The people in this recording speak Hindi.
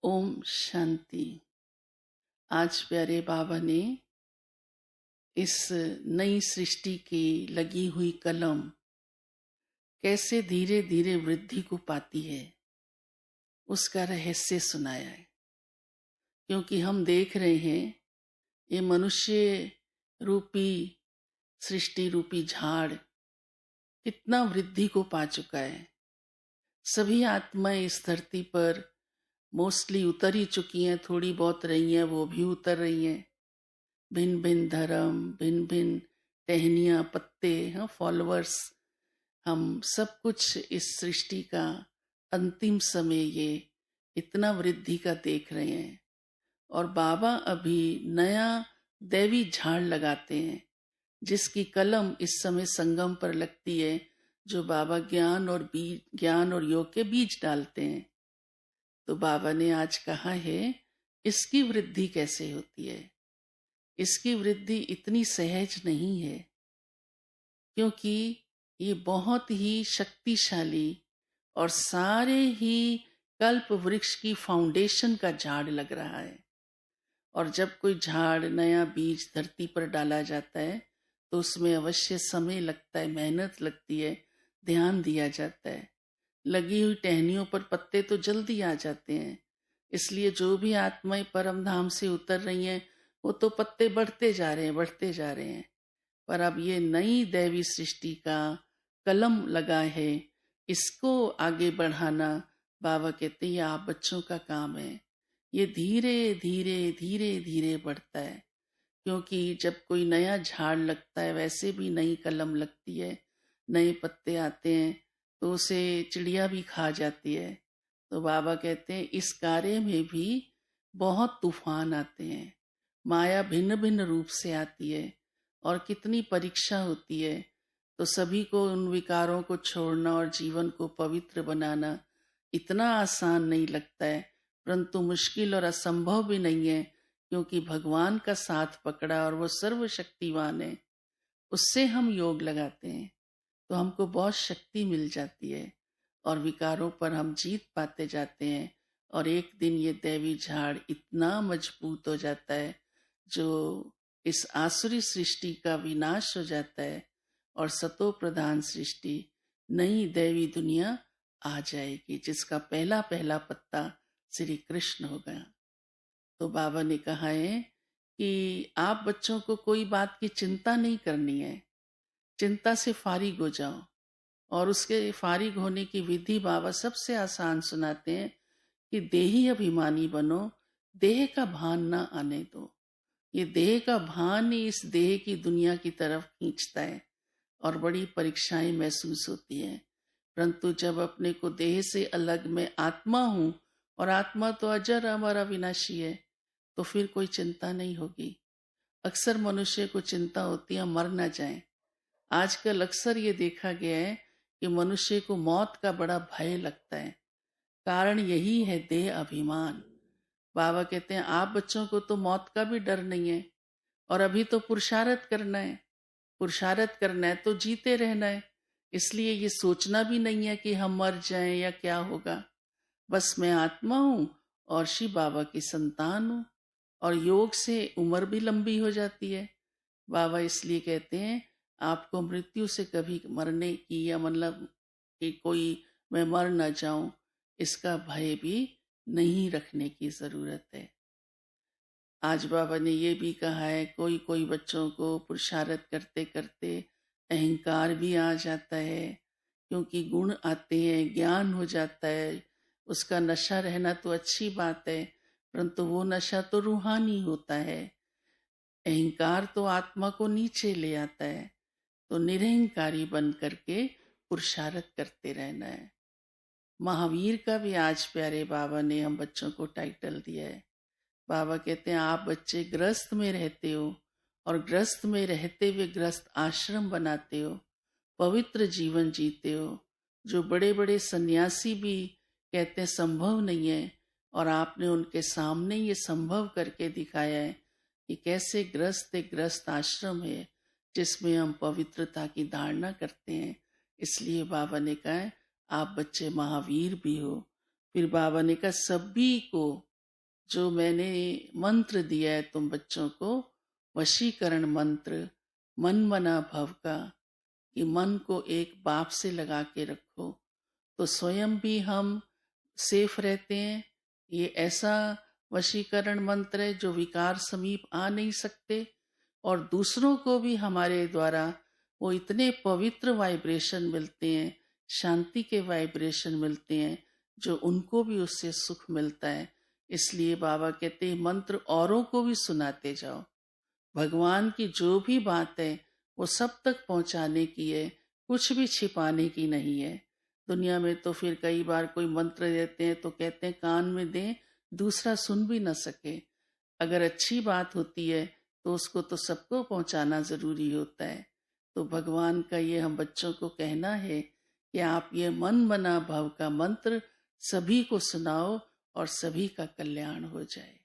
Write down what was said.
ओम शांति। आज प्यारे बाबा ने इस नई सृष्टि की लगी हुई कलम कैसे धीरे धीरे वृद्धि को पाती है उसका रहस्य सुनाया है। क्योंकि हम देख रहे हैं ये मनुष्य रूपी सृष्टि रूपी झाड़ कितना वृद्धि को पा चुका है। सभी आत्माएं इस धरती पर मोस्टली उतर ही चुकी हैं, थोड़ी बहुत रही हैं, वो भी उतर रही हैं। भिन्न भिन्न धर्म, भिन्न भिन्न टहनियाँ, पत्ते, हाँ, फॉलोअर्स, हम सब कुछ इस सृष्टि का अंतिम समय ये इतना वृद्धि का देख रहे हैं। और बाबा अभी नया दैवी झाड़ लगाते हैं जिसकी कलम इस समय संगम पर लगती है, जो बाबा ज्ञान और योग के बीज डालते हैं। तो बाबा ने आज कहा है इसकी वृद्धि कैसे होती है। इसकी वृद्धि इतनी सहज नहीं है, क्योंकि ये बहुत ही शक्तिशाली और सारे ही कल्प वृक्ष की फाउंडेशन का झाड़ लग रहा है। और जब कोई झाड़ नया बीज धरती पर डाला जाता है तो उसमें अवश्य समय लगता है, मेहनत लगती है, ध्यान दिया जाता है। लगी हुई टहनियों पर पत्ते तो जल्दी आ जाते हैं। इसलिए जो भी आत्माएं परम धाम से उतर रही हैं वो तो पत्ते बढ़ते जा रहे हैं, बढ़ते जा रहे हैं। पर अब ये नई दैवी सृष्टि का कलम लगा है, इसको आगे बढ़ाना बाबा कहते हैं ये आप बच्चों का काम है। ये धीरे धीरे धीरे धीरे बढ़ता है, क्योंकि जब कोई नया झाड़ लगता है वैसे भी नई कलम लगती है, नए पत्ते आते हैं तो उसे चिड़िया भी खा जाती है। तो बाबा कहते हैं इस कार्य में भी बहुत तूफान आते हैं, माया भिन्न भिन्न रूप से आती है और कितनी परीक्षा होती है। तो सभी को उन विकारों को छोड़ना और जीवन को पवित्र बनाना इतना आसान नहीं लगता है, परंतु मुश्किल और असंभव भी नहीं है, क्योंकि भगवान का साथ पकड़ा और वो सर्वशक्तिवान है। उससे हम योग लगाते हैं तो हमको बहुत शक्ति मिल जाती है और विकारों पर हम जीत पाते जाते हैं। और एक दिन ये दैवी झाड़ इतना मजबूत हो जाता है जो इस आसुरी सृष्टि का विनाश हो जाता है और सतो प्रधान सृष्टि नई दैवी दुनिया आ जाएगी, जिसका पहला पहला पत्ता श्री कृष्ण होगा। तो बाबा ने कहा है कि आप बच्चों को कोई बात की चिंता नहीं करनी है, चिंता से फारिग हो जाओ। और उसके फारिग होने की विधि बाबा सबसे आसान सुनाते हैं कि देही अभिमानी बनो, देह का भान ना आने दो। ये देह का भान ही इस देह की दुनिया की तरफ खींचता है और बड़ी परीक्षाएं महसूस होती हैं। परंतु जब अपने को देह से अलग मैं आत्मा हूं और आत्मा तो अजर अमर अविनाशी है, तो फिर कोई चिंता नहीं होगी। अक्सर मनुष्य को चिंता होती है मर ना जाए। आजकल अक्सर ये देखा गया है कि मनुष्य को मौत का बड़ा भय लगता है। कारण यही है देह अभिमान। बाबा कहते हैं आप बच्चों को तो मौत का भी डर नहीं है, और अभी तो पुरुषार्थ करना है, पुरुषार्थ करना है तो जीते रहना है। इसलिए ये सोचना भी नहीं है कि हम मर जाएं या क्या होगा। बस मैं आत्मा हूं और शिव बाबा की संतान हूं, और योग से उम्र भी लंबी हो जाती है। बाबा इसलिए कहते हैं आपको मृत्यु से कभी मरने की या मतलब कि कोई मैं मर न जाऊं, इसका भय भी नहीं रखने की जरूरत है। आज बाबा ने ये भी कहा है कोई कोई बच्चों को पुरुषार्थ करते करते अहंकार भी आ जाता है, क्योंकि गुण आते हैं, ज्ञान हो जाता है। उसका नशा रहना तो अच्छी बात है, परंतु वो नशा तो रूहानी होता है। अहंकार तो आत्मा को नीचे ले आता है। तो निरहंकारी बन करके पुरुषार्थ करते रहना है। महावीर का भी आज प्यारे बाबा ने हम बच्चों को टाइटल दिया है। बाबा कहते हैं आप बच्चे ग्रस्त में रहते हो और ग्रस्त में रहते हुए ग्रस्त आश्रम बनाते हो, पवित्र जीवन जीते हो, जो बड़े बड़े सन्यासी भी कहते हैं संभव नहीं है, और आपने उनके सामने ये संभव करके दिखाया है कि कैसे ग्रस्त एक ग्रस्त आश्रम है जिसमें हम पवित्रता की धारणा करते हैं। इसलिए बाबा ने कहा है आप बच्चे महावीर भी हो। फिर बाबा ने कहा सभी को जो मैंने मंत्र दिया है तुम बच्चों को, वशीकरण मंत्र, मन मना भव का, कि मन को एक बाप से लगा के रखो तो स्वयं भी हम सेफ रहते हैं। ये ऐसा वशीकरण मंत्र है जो विकार समीप आ नहीं सकते, और दूसरों को भी हमारे द्वारा वो इतने पवित्र वाइब्रेशन मिलते हैं, शांति के वाइब्रेशन मिलते हैं, जो उनको भी उससे सुख मिलता है। इसलिए बाबा कहते हैं मंत्र औरों को भी सुनाते जाओ। भगवान की जो भी बात है वो सब तक पहुंचाने की है, कुछ भी छिपाने की नहीं है। दुनिया में तो फिर कई बार कोई मंत्र देते हैं तो कहते हैं कान में दें, दूसरा सुन भी न सके। अगर अच्छी बात होती है तो उसको तो सबको पहुंचाना जरूरी होता है। तो भगवान का ये हम बच्चों को कहना है कि आप ये मन मना भव का मंत्र सभी को सुनाओ और सभी का कल्याण हो जाए।